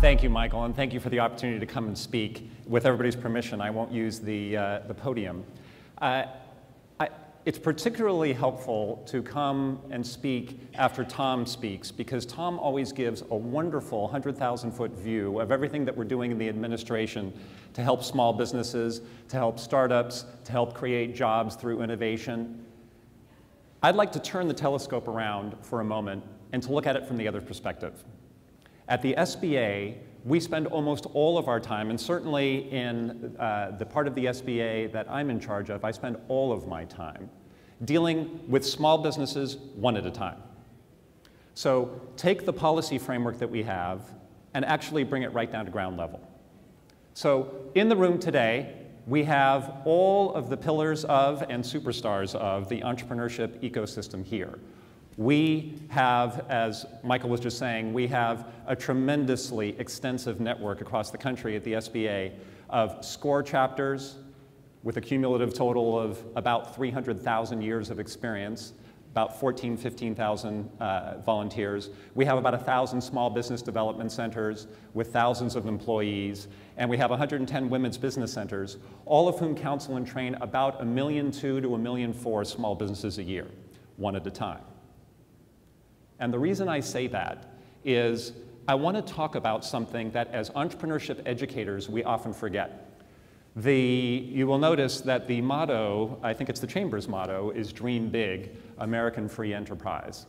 Thank you, Michael, and thank you for the opportunity to come and speak. With everybody's permission, I won't use the podium. It's particularly helpful to come and speak after Tom speaks, because Tom always gives a wonderful 100,000-foot view of everything that we're doing in the administration to help small businesses, to help startups, to help create jobs through innovation. I'd like to turn the telescope around for a moment and to look at it from the other perspective. At the SBA, we spend almost all of our time, and certainly in the part of the SBA that I'm in charge of, I spend all of my time dealing with small businesses one at a time. So take the policy framework that we have and actually bring it right down to ground level. So in the room today, we have all of the pillars of and superstars of the entrepreneurship ecosystem here. We have, as Michael was just saying, we have a tremendously extensive network across the country at the SBA of SCORE chapters with a cumulative total of about 300,000 years of experience, about 15,000 volunteers. We have about 1,000 small business development centers with thousands of employees, and we have 110 women's business centers, all of whom counsel and train about 1.2 million to 1.4 million small businesses a year, one at a time. And the reason I say that is I want to talk about something that as entrepreneurship educators we often forget. You will notice that the motto, I think it's the Chamber's motto, is Dream Big, American Free Enterprise.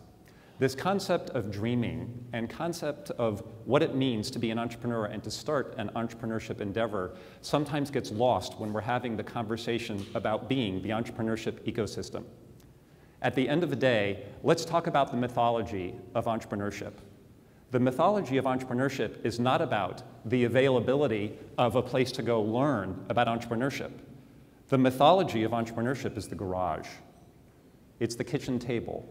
This concept of dreaming and concept of what it means to be an entrepreneur and to start an entrepreneurship endeavor sometimes gets lost when we're having the conversation about being the entrepreneurship ecosystem. At the end of the day, let's talk about the mythology of entrepreneurship. The mythology of entrepreneurship is not about the availability of a place to go learn about entrepreneurship. The mythology of entrepreneurship is the garage. It's the kitchen table.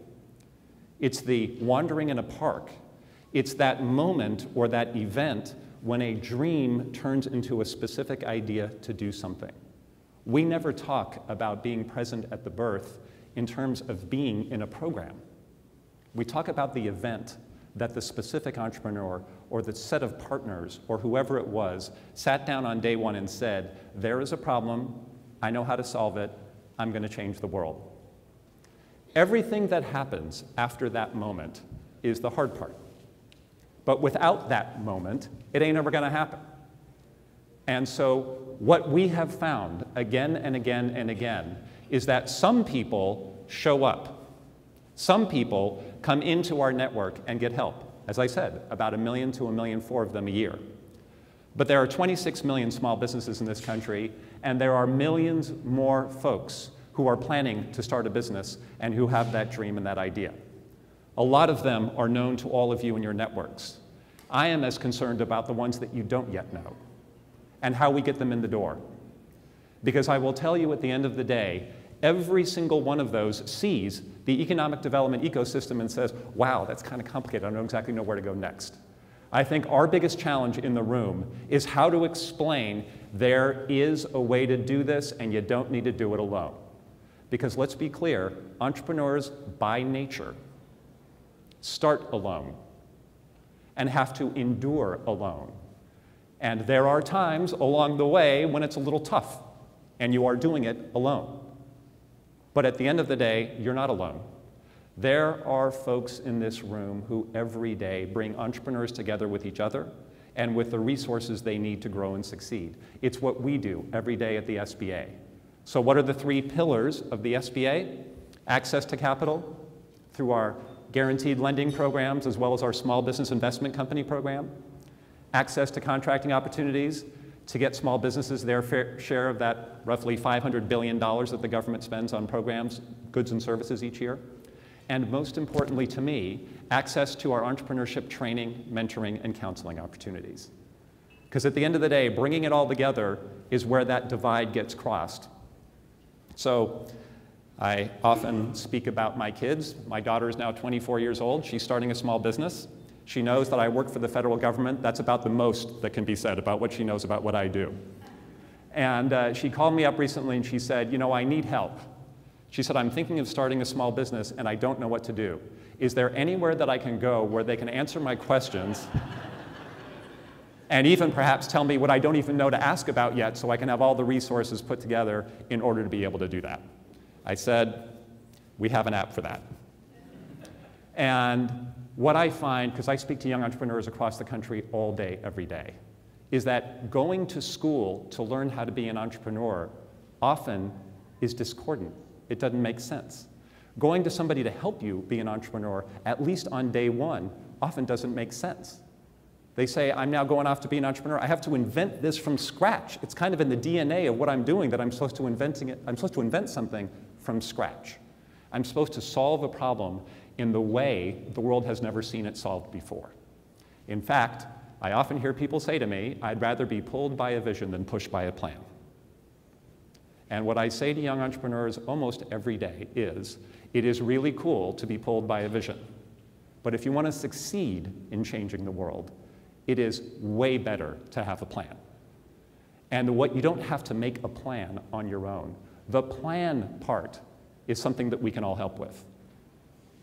It's the wandering in a park. It's that moment or that event when a dream turns into a specific idea to do something. We never talk about being present at the birth in terms of being in a program. We talk about the event that the specific entrepreneur or the set of partners or whoever it was sat down on day one and said, there is a problem, I know how to solve it, I'm going to change the world. Everything that happens after that moment is the hard part. But without that moment, it ain't ever going to happen. And so what we have found again and again and again is that some people show up. Some people come into our network and get help. As I said, about 1 million to 1.4 million of them a year. But there are 26 million small businesses in this country, and there are millions more folks who are planning to start a business and who have that dream and that idea. A lot of them are known to all of you in your networks. I am as concerned about the ones that you don't yet know and how we get them in the door. Because I will tell you at the end of the day, every single one of those sees the economic development ecosystem and says, wow, that's kind of complicated. I don't exactly know where to go next. I think our biggest challenge in the room is how to explain there is a way to do this and you don't need to do it alone. Because let's be clear, entrepreneurs by nature start alone and have to endure alone. And there are times along the way when it's a little tough and you are doing it alone. But at the end of the day, you're not alone. There are folks in this room who every day bring entrepreneurs together with each other and with the resources they need to grow and succeed. It's what we do every day at the SBA. So what are the 3 pillars of the SBA? Access to capital through our guaranteed lending programs as well as our small business investment company program. Access to contracting opportunities to get small businesses their fair share of that roughly $500 billion that the government spends on programs, goods and services each year. And most importantly to me, access to our entrepreneurship training, mentoring, and counseling opportunities. Because at the end of the day, bringing it all together is where that divide gets crossed. So I often speak about my kids. My daughter is now 24 years old. She's starting a small business. She knows that I work for the federal government. That's about the most that can be said about what she knows about what I do. And she called me up recently and she said, you know, I need help. She said, I'm thinking of starting a small business and I don't know what to do. Is there anywhere that I can go where they can answer my questions and even perhaps tell me what I don't even know to ask about yet so I can have all the resources put together in order to be able to do that? I said, we have an app for that. And what I find, because I speak to young entrepreneurs across the country all day, every day, is that going to school to learn how to be an entrepreneur often is discordant. It doesn't make sense. Going to somebody to help you be an entrepreneur, at least on day one, often doesn't make sense. They say, I'm now going off to be an entrepreneur. I have to invent this from scratch. It's kind of in the DNA of what I'm doing that I'm supposed to invent something from scratch. I'm supposed to solve a problem in the way the world has never seen it solved before. In fact, I often hear people say to me, I'd rather be pulled by a vision than pushed by a plan. And what I say to young entrepreneurs almost every day is, it is really cool to be pulled by a vision. But if you want to succeed in changing the world, it is way better to have a plan. And what you don't have to make a plan on your own. The plan part is something that we can all help with.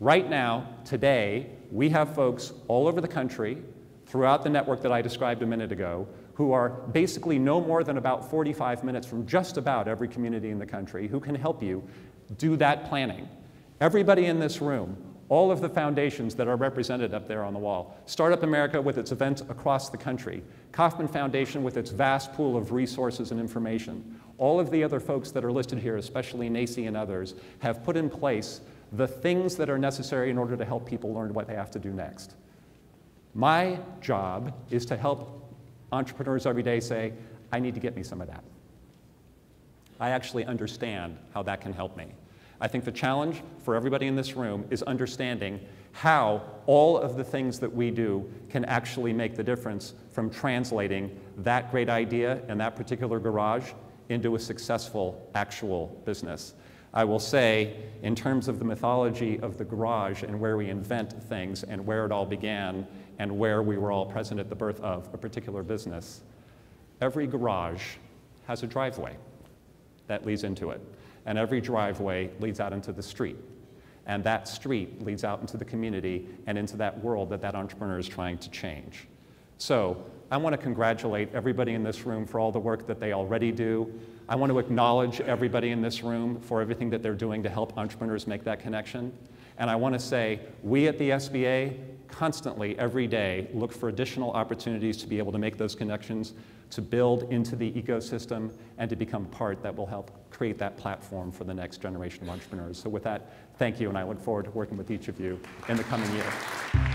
Right now, today, we have folks all over the country, throughout the network that I described a minute ago, who are basically no more than about 45 minutes from just about every community in the country who can help you do that planning. Everybody in this room, all of the foundations that are represented up there on the wall, Startup America with its events across the country, Kauffman Foundation with its vast pool of resources and information, all of the other folks that are listed here, especially NACI and others, have put in place the things that are necessary in order to help people learn what they have to do next. My job is to help entrepreneurs every day say, I need to get me some of that. I actually understand how that can help me. I think the challenge for everybody in this room is understanding how all of the things that we do can actually make the difference from translating that great idea in that particular garage into a successful actual business. I will say, in terms of the mythology of the garage and where we invent things and where it all began and where we were all present at the birth of a particular business, every garage has a driveway that leads into it. And every driveway leads out into the street. And that street leads out into the community and into that world that that entrepreneur is trying to change. So I want to congratulate everybody in this room for all the work that they already do. I want to acknowledge everybody in this room for everything that they're doing to help entrepreneurs make that connection. And I want to say, we at the SBA constantly, every day, look for additional opportunities to be able to make those connections, to build into the ecosystem, and to become part that will help create that platform for the next generation of entrepreneurs. So with that, thank you, and I look forward to working with each of you in the coming year.